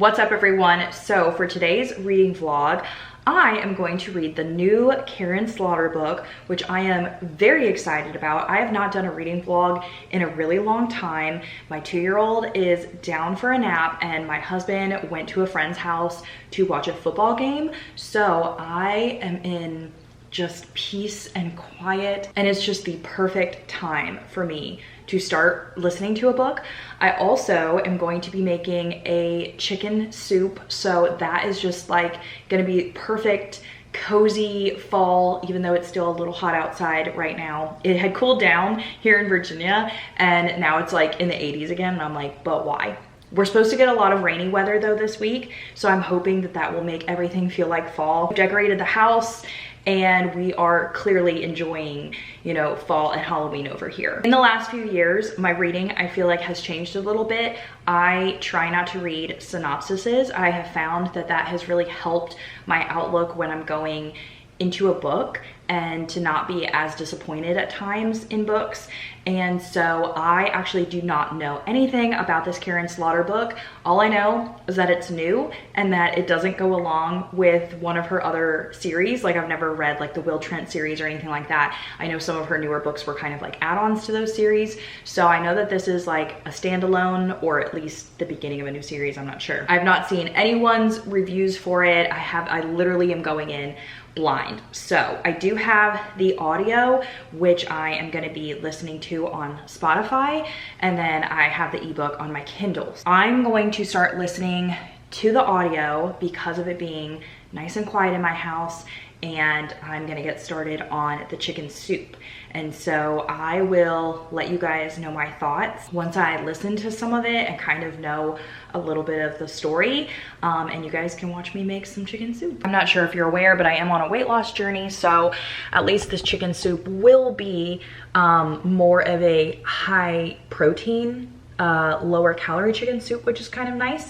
What's up everyone? So for today's reading vlog, I am going to read the new Karin Slaughter book, which I am very excited about. I have not done a reading vlog in a really long time. My 2-year-old is down for a nap and my husband went to a friend's house to watch a football game. So I am in just peace and quiet, and it's just the perfect time for me to start listening to a book. I also am going to be making a chicken soup, so that is just like gonna be perfect cozy fall, even though it's still a little hot outside right now. It had cooled down here in Virginia and now it's like in the 80s again, and I'm like, but why? We're supposed to get a lot of rainy weather though this week, so I'm hoping that that will make everything feel like fall. We've decorated the house and we are clearly enjoying, you know, fall and Halloween over here. In the last few years, my reading, I feel like, has changed a little bit. I try not to read synopsises. I have found that that has really helped my outlook when I'm going into a book and to not be as disappointed at times in books. And so I actually do not know anything about this Karin Slaughter book. All I know is that it's new and that it doesn't go along with one of her other series. Like, I've never read like the Will Trent series or anything like that. I know some of her newer books were kind of like add-ons to those series. So I know that this is like a standalone, or at least the beginning of a new series, I'm not sure. I've not seen anyone's reviews for it. I literally am going in blind. So I do have the audio, which I am going to be listening to on Spotify, and then I have the ebook on my Kindle. I'm going to start listening to the audio because of it being nice and quiet in my house, and I'm gonna get started on the chicken soup. And so I will let you guys know my thoughts once I listen to some of it and kind of know a little bit of the story, and you guys can watch me make some chicken soup. I'm not sure if you're aware, but I am on a weight loss journey, so at least this chicken soup will be more of a high protein, lower calorie chicken soup, which is kind of nice.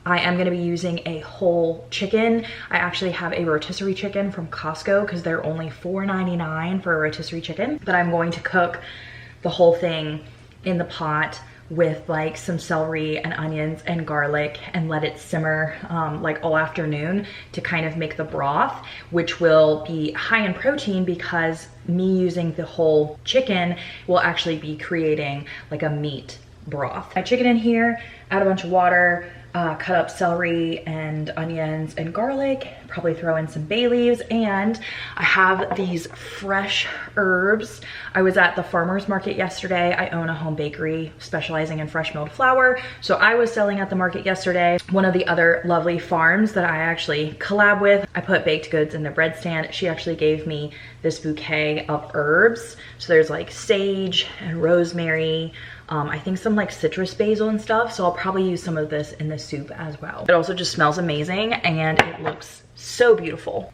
I am gonna be using a whole chicken. I actually have a rotisserie chicken from Costco because they're only $4.99 for a rotisserie chicken. But I'm going to cook the whole thing in the pot with like some celery and onions and garlic and let it simmer like all afternoon to kind of make the broth, which will be high in protein because me using the whole chicken will actually be creating like a meat broth. My chicken in here, add a bunch of water, cut up celery and onions and garlic, probably throw in some bay leaves, and I have these fresh herbs. I was at the farmer's market yesterday. I own a home bakery specializing in fresh milled flour, so I was selling at the market yesterday. One of the other lovely farms that I actually collab with, I put baked goods in the bread stand. She actually gave me this bouquet of herbs. So there's like sage and rosemary, I think some like citrus basil and stuff. So I'll probably use some of this in the soup as well. It also just smells amazing and it looks so beautiful.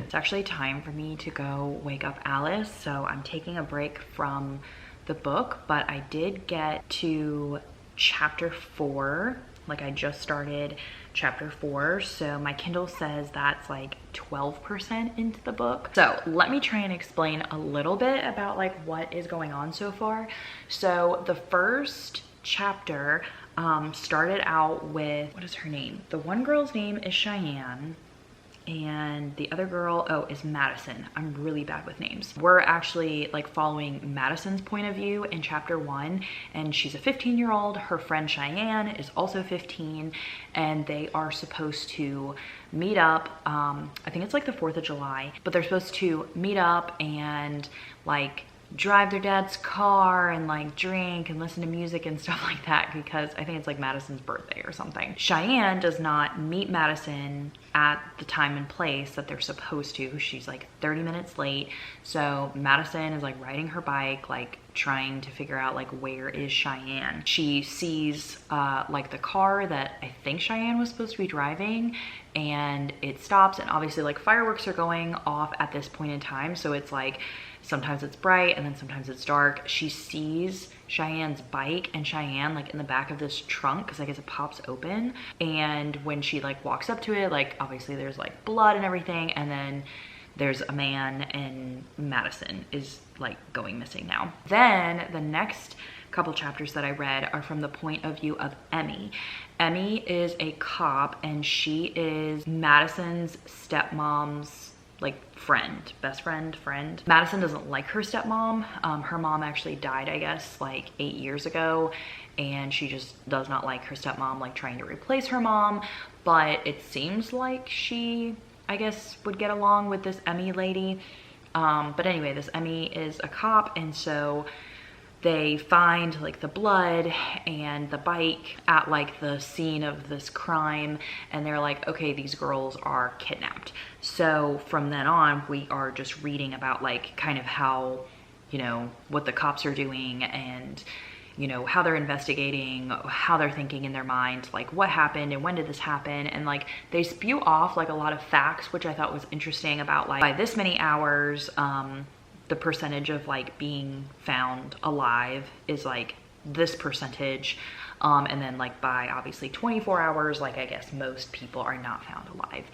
It's actually time for me to go wake up Alice, so I'm taking a break from the book, but I did get to chapter 4. Like, I just started chapter 4, so my Kindle says that's like 12% into the book. So let me try and explain a little bit about like what is going on so far. So the first chapter started out with, what is her name? The one girl's name is Cheyenne, and the other girl, oh, is Madison. I'm really bad with names. We're actually like following Madison's point of view in chapter 1, and she's a 15-year-old. Her friend Cheyenne is also 15, and they are supposed to meet up. I think it's like the 4th of July, but they're supposed to meet up and like drive their dad's car and like drink and listen to music and stuff like that, because I think it's like Madison's birthday or something. Cheyenne does not meet Madison at the time and place that they're supposed to. She's like 30 minutes late. So Madison is like riding her bike, like trying to figure out like where is Cheyenne. She sees like the car that I think Cheyenne was supposed to be driving, and it stops, and obviously like fireworks are going off at this point in time. So it's like sometimes it's bright and then sometimes it's dark. She sees Cheyenne's bike and Cheyenne like in the back of this trunk, because I guess it pops open. And when she like walks up to it, like obviously there's like blood and everything, and then there's a man, and Madison is like going missing now. Then the next couple chapters that I read are from the point of view of Emmy. Emmy is a cop, and she is Madison's stepmom's like best friend. Madison doesn't like her stepmom. Her mom actually died, I guess, like 8 years ago, and she just does not like her stepmom, like trying to replace her mom. But it seems like she, I guess, would get along with this Emmy lady. But anyway, this Emmy is a cop, and so they find like the blood and the bike at like the scene of this crime, and they're like, okay, these girls are kidnapped. So from then on, we are just reading about like kind of how, you know, what the cops are doing, and you know, how they're investigating, how they're thinking in their mind, like what happened and when did this happen. And like they spew off like a lot of facts, which I thought was interesting, about like by this many hours, the percentage of like being found alive is like this percentage. And then like by obviously 24 hours, like I guess most people are not found alive.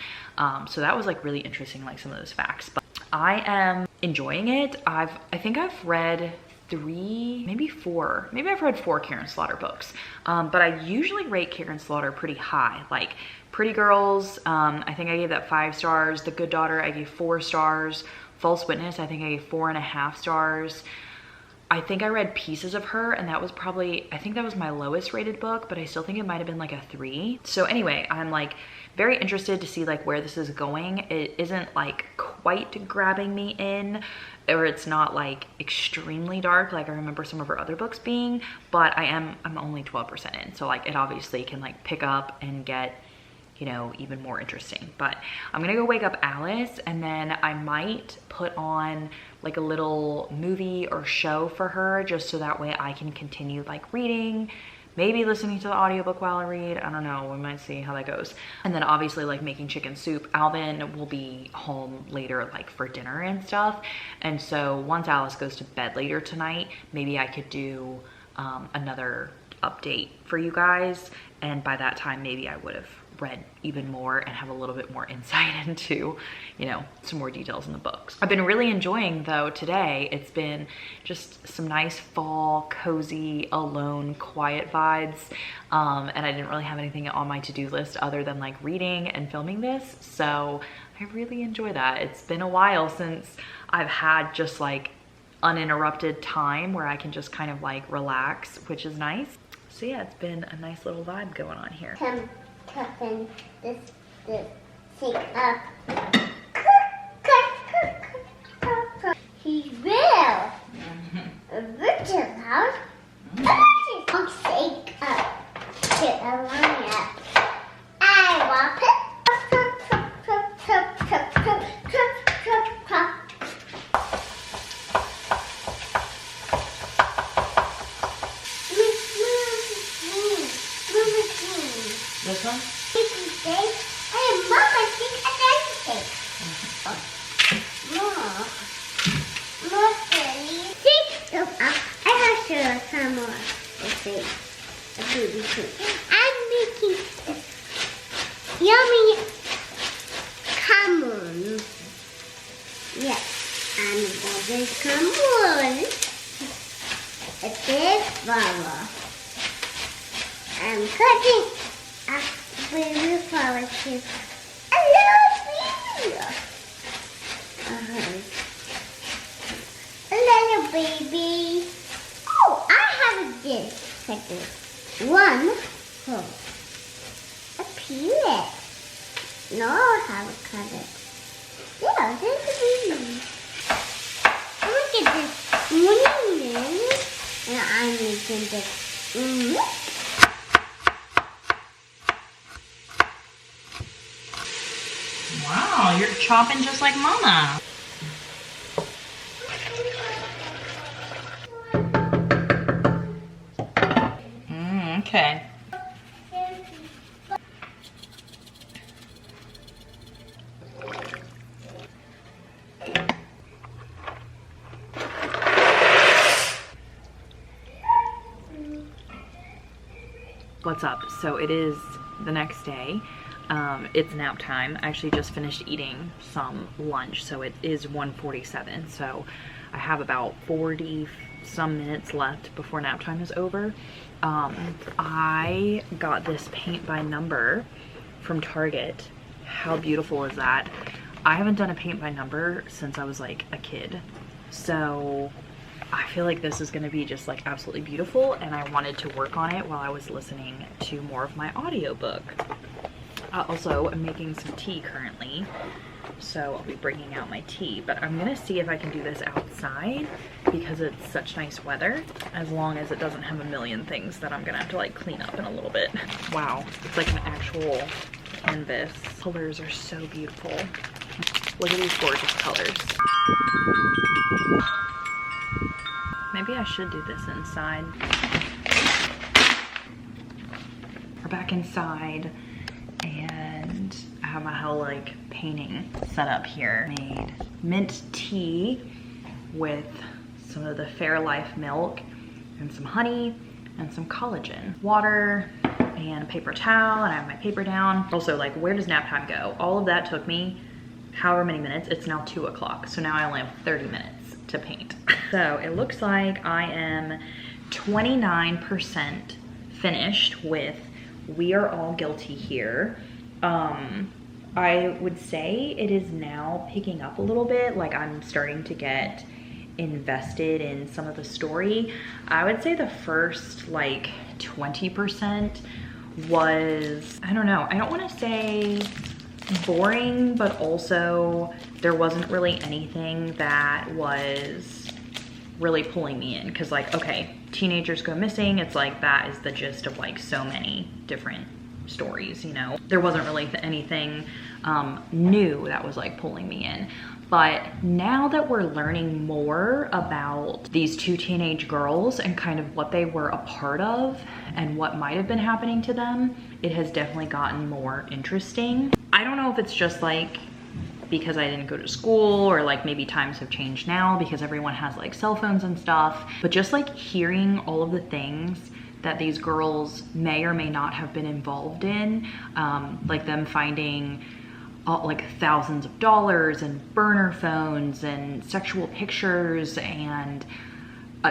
So that was like really interesting, like some of those facts. But I am enjoying it. I think I've read 3, maybe 4, maybe I've read 4 Karin Slaughter books. But I usually rate Karin Slaughter pretty high. Like Pretty Girls, I think I gave that 5 stars. The Good Daughter, I gave 4 stars. False Witness, I think I gave 4.5 stars. I think I read pieces of her, and that was probably, I think that was my lowest rated book, but I still think it might have been like a 3. So anyway, I'm like very interested to see like where this is going. It isn't like quite grabbing me in, or it's not like extremely dark like I remember some of her other books being, but I'm only 12% in. So like it obviously can like pick up and get, you know, even more interesting. But I'm gonna go wake up Alice, and then I might put on like a little movie or show for her, just so that way I can continue like reading, maybe listening to the audiobook while I read. I don't know, we might see how that goes. And then obviously like making chicken soup. Alvin will be home later like for dinner and stuff, and so once Alice goes to bed later tonight, maybe I could do another update for you guys, and by that time maybe I would have read even more and have a little bit more insight into, you know, some more details in the books. I've been really enjoying though today. It's been just some nice fall, cozy, alone, quiet vibes. And I didn't really have anything on my to-do list other than like reading and filming this. So I really enjoy that. It's been a while since I've had just like uninterrupted time where I can just kind of like relax, which is nice. So yeah, it's been a nice little vibe going on here. Cutting this thing up. He will. Very loud. I'll shake up to a line up. I want it. This one? Hey, Mama, think I can take. More. I have to show some more. I'm making yummy Karin. Yes, I'm going to Karin. A big flower. I'm cutting a baby flower too. I love you. A little baby. Oh, I have this. Like this. One. Oh. A peanut. No, I have a cut it. Yeah, there's a baby. Look at this morning. And I'm making this. Wow, you're chopping just like Mama. Okay. What's up? So it is the next day. It's nap time. I actually just finished eating some lunch, so it is 1:47. So I have about 40 some minutes left before nap time is over. I got this paint by number from Target. How beautiful is that? I haven't done a paint by number since I was like a kid. So I feel like this is going to be just like absolutely beautiful, and I wanted to work on it while I was listening to more of my audiobook. Also, I'm making some tea currently, so I'll be bringing out my tea, but I'm gonna see if I can do this outside because it's such nice weather, as long as it doesn't have a million things that I'm gonna have to like clean up in a little bit. Wow, it's like an actual canvas. Colors are so beautiful. Look at these gorgeous colors. Maybe I should do this inside. We're back inside, and I have my whole like painting set up here. Made mint tea with some of the Fairlife milk and some honey and some collagen. Water and a paper towel, and I have my paper down. Also, like, where does nap time go? All of that took me however many minutes. It's now 2 o'clock, so now I only have 30 minutes to paint. So it looks like I am 29% finished with We Are All Guilty here. I would say it is now picking up a little bit. Like, I'm starting to get invested in some of the story. I would say the first like 20% was, I don't know, I don't want to say boring, but also there wasn't really anything that was really pulling me in, because like, okay, teenagers go missing, it's like that is the gist of like so many different stories, you know. There wasn't really anything new that was like pulling me in. But now that we're learning more about these two teenage girls and kind of what they were a part of and what might have been happening to them, it has definitely gotten more interesting. I don't know if it's just like because I didn't go to school, or like maybe times have changed now because everyone has like cell phones and stuff, but just like hearing all of the things that these girls may or may not have been involved in, like them finding like thousands of dollars and burner phones and sexual pictures and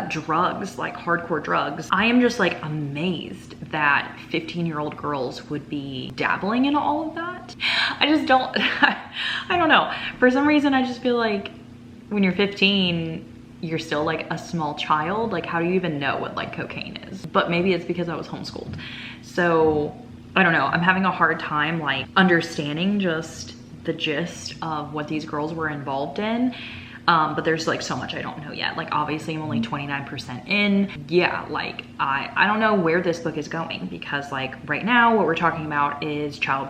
drugs, like hardcore drugs. I am just like amazed that 15-year-old girls would be dabbling in all of that. I just don't, I don't know. For some reason, I just feel like when you're 15, you're still like a small child. Like, how do you even know what like cocaine is? But maybe it's because I was homeschooled. So I don't know, I'm having a hard time like understanding just the gist of what these girls were involved in. But there's like so much I don't know yet. Like, obviously I'm only 29% in. Yeah, like I don't know where this book is going, because like right now what we're talking about is child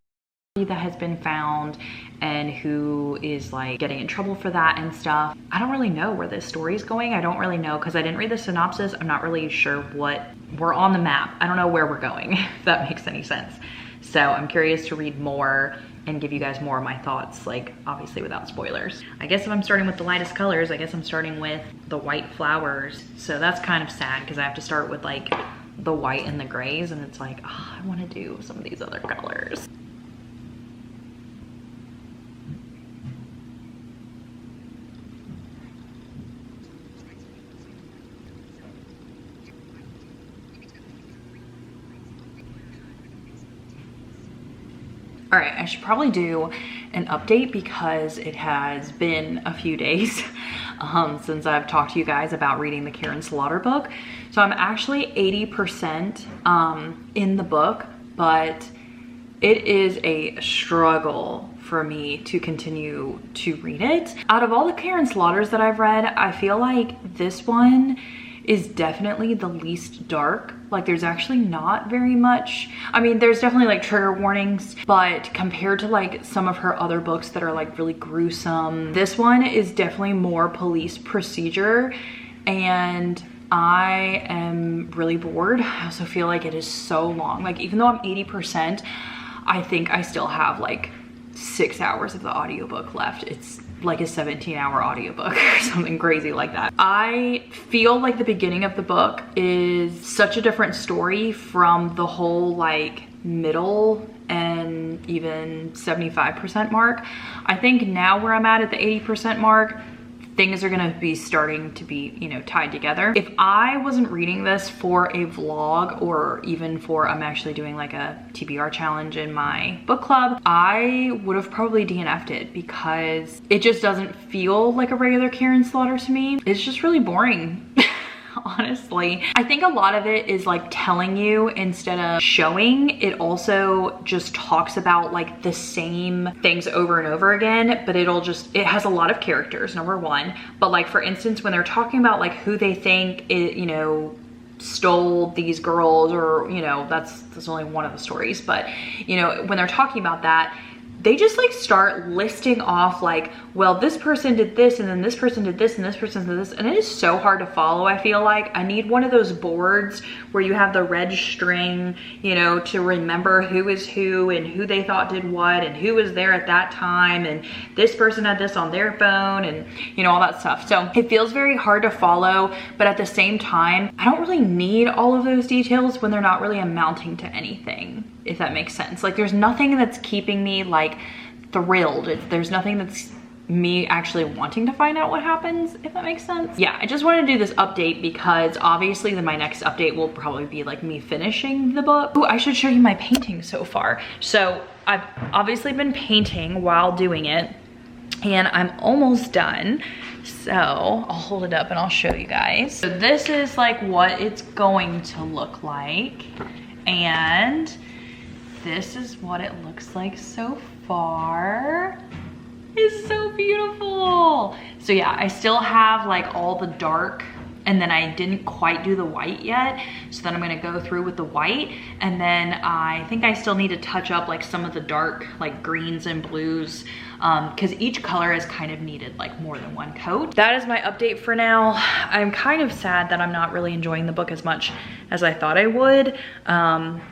that has been found and who is like getting in trouble for that and stuff. I don't really know where this story is going. I don't really know, because I didn't read the synopsis. I'm not really sure what, we're on the map. I don't know where we're going, if that makes any sense. So I'm curious to read more and give you guys more of my thoughts, like obviously without spoilers. I guess if I'm starting with the lightest colors, I guess I'm starting with the white flowers. So that's kind of sad because I have to start with like the white and the grays, and it's like, oh, I want to do some of these other colors. All right, I should probably do an update because it has been a few days since I've talked to you guys about reading the Karin Slaughter book. So I'm actually 80% in the book, but it is a struggle for me to continue to read it. Out of all the Karin Slaughters that I've read, I feel like this one is definitely the least dark. Like there's actually not very much. I mean, there's definitely like trigger warnings, but compared to like some of her other books that are like really gruesome, this one is definitely more police procedure, and I am really bored. I also feel like it is so long. Like even though I'm 80%, I think I still have like 6 hours of the audiobook left. It's like a 17-hour audiobook or something crazy like that. I feel like the beginning of the book is such a different story from the whole like middle and even 75% mark. I think now where I'm at the 80% mark, things are gonna be starting to be, you know, tied together. If I wasn't reading this for a vlog, or even for, I'm actually doing like a TBR challenge in my book club, I would have probably DNF'd it because it just doesn't feel like a regular Karin Slaughter to me. It's just really boring. Honestly, I think a lot of it is like telling you instead of showing. It also just talks about like the same things over and over again, but it has a lot of characters, number one. But like for instance, when they're talking about like who they think it, you know, stole these girls, or you know, that's only one of the stories, but you know, when they're talking about that, they just like start listing off like, well, this person did this, and then this person did this, and this person did this, and it is so hard to follow. I feel like I need one of those boards where you have the red string, you know, to remember who is who and who they thought did what and who was there at that time, and this person had this on their phone, and you know, all that stuff. So it feels very hard to follow, but at the same time, I don't really need all of those details when they're not really amounting to anything, if that makes sense. Like there's nothing that's keeping me like thrilled. There's nothing that's me actually wanting to find out what happens, if that makes sense. Yeah, I just wanted to do this update because obviously my next update will probably be like me finishing the book. Ooh, I should show you my painting so far. So I've obviously been painting while doing it, and I'm almost done. So I'll hold it up and I'll show you guys. So this is like what it's going to look like, and this is what it looks like so far. It's so beautiful. So yeah, I still have like all the dark, and then I didn't quite do the white yet. So then I'm gonna go through with the white, and then I think I still need to touch up like some of the dark like greens and blues, because each color is kind of needed like more than one coat. That is my update for now. I'm kind of sad that I'm not really enjoying the book as much as I thought I would,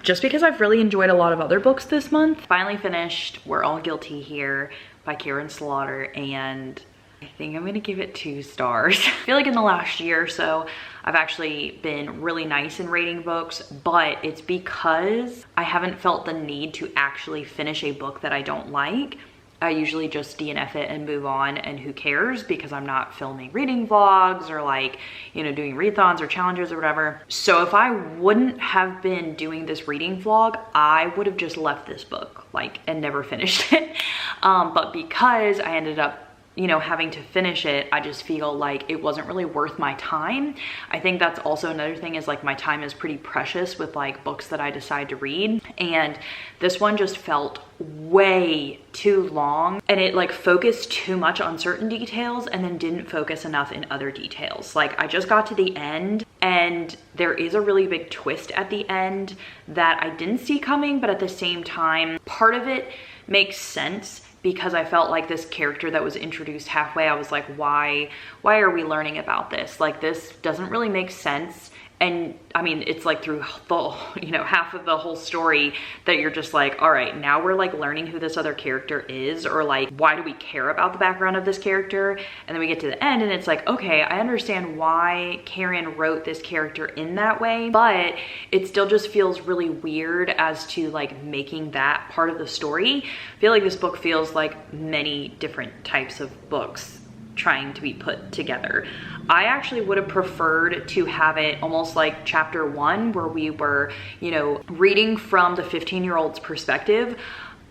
just because I've really enjoyed a lot of other books this month. Finally finished We're All Guilty Here by Karin Slaughter, and I think I'm gonna give it 2 stars. I feel like in the last year or so, I've actually been really nice in rating books, but it's because I haven't felt the need to actually finish a book that I don't like. I usually just DNF it and move on, and who cares, because I'm not filming reading vlogs or like, you know, doing readathons or challenges or whatever. So if I wouldn't have been doing this reading vlog, I would have just left this book like and never finished it. But because I ended up, you know, having to finish it, I just feel like it wasn't really worth my time. I think that's also another thing, is like my time is pretty precious with like books that I decide to read, and this one just felt way too long, and it like focused too much on certain details and then didn't focus enough in other details. Like I just got to the end, and there is a really big twist at the end that I didn't see coming, but at the same time, part of it makes sense, because I felt like this character that was introduced halfway, I was like, why are we learning about this? Like this doesn't really make sense. And I mean, it's like through the, you know, half of the whole story that you're just like, all right, now we're like learning who this other character is, or like, why do we care about the background of this character? And then we get to the end and it's like, okay, I understand why Karin wrote this character in that way, but it still just feels really weird as to like making that part of the story. I feel like this book feels like many different types of books trying to be put together. I actually would have preferred to have it almost like chapter 1, where we were, you know, reading from the 15-year-old's perspective.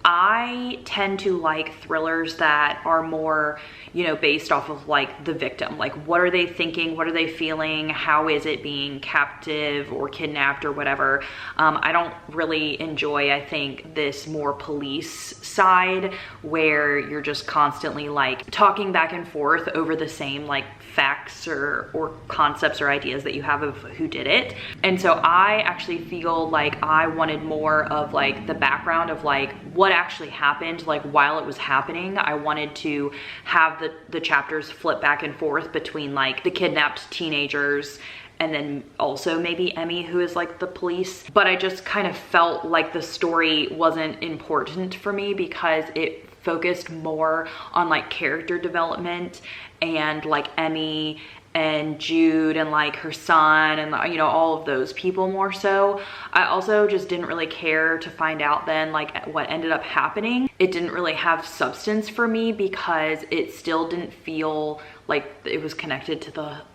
I tend to like thrillers that are more, you know, based off of like the victim. Like, what are they thinking? What are they feeling? How is it being captive or kidnapped or whatever? I don't really enjoy, I think, this more police side where you're just constantly like talking back and forth over the same like facts or concepts or ideas that you have of who did it. And so I actually feel like I wanted more of like the background of like what actually happened, like while it was happening. I wanted to have the chapters flip back and forth between like the kidnapped teenagers and then also maybe Emmy, who is like the police. But I just kind of felt like the story wasn't important for me because it focused more on like character development and like Emmy and Jude and like her son and, you know, all of those people more so. I also just didn't really care to find out then like what ended up happening. It didn't really have substance for me because it still didn't feel like it was connected to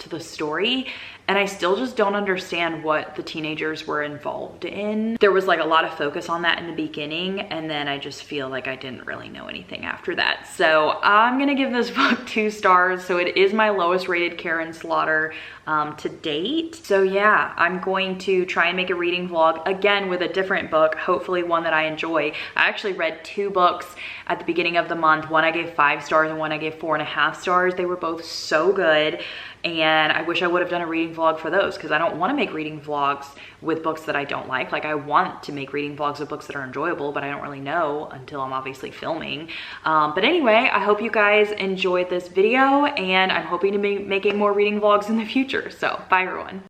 the story. And I still just don't understand what the teenagers were involved in. There was like a lot of focus on that in the beginning, and then I just feel like I didn't really know anything after that. So I'm gonna give this book 2 stars. So it is my lowest rated Karin Slaughter to date. So yeah, I'm going to try and make a reading vlog again with a different book, hopefully one that I enjoy. I actually read 2 books at the beginning of the month. One I gave 5 stars and one I gave 4.5 stars. They were both so good. And I wish I would have done a reading vlog for those because I don't want to make reading vlogs with books that I don't like. Like, I want to make reading vlogs with books that are enjoyable, but I don't really know until I'm obviously filming. But anyway, I hope you guys enjoyed this video, and I'm hoping to be making more reading vlogs in the future. So bye everyone.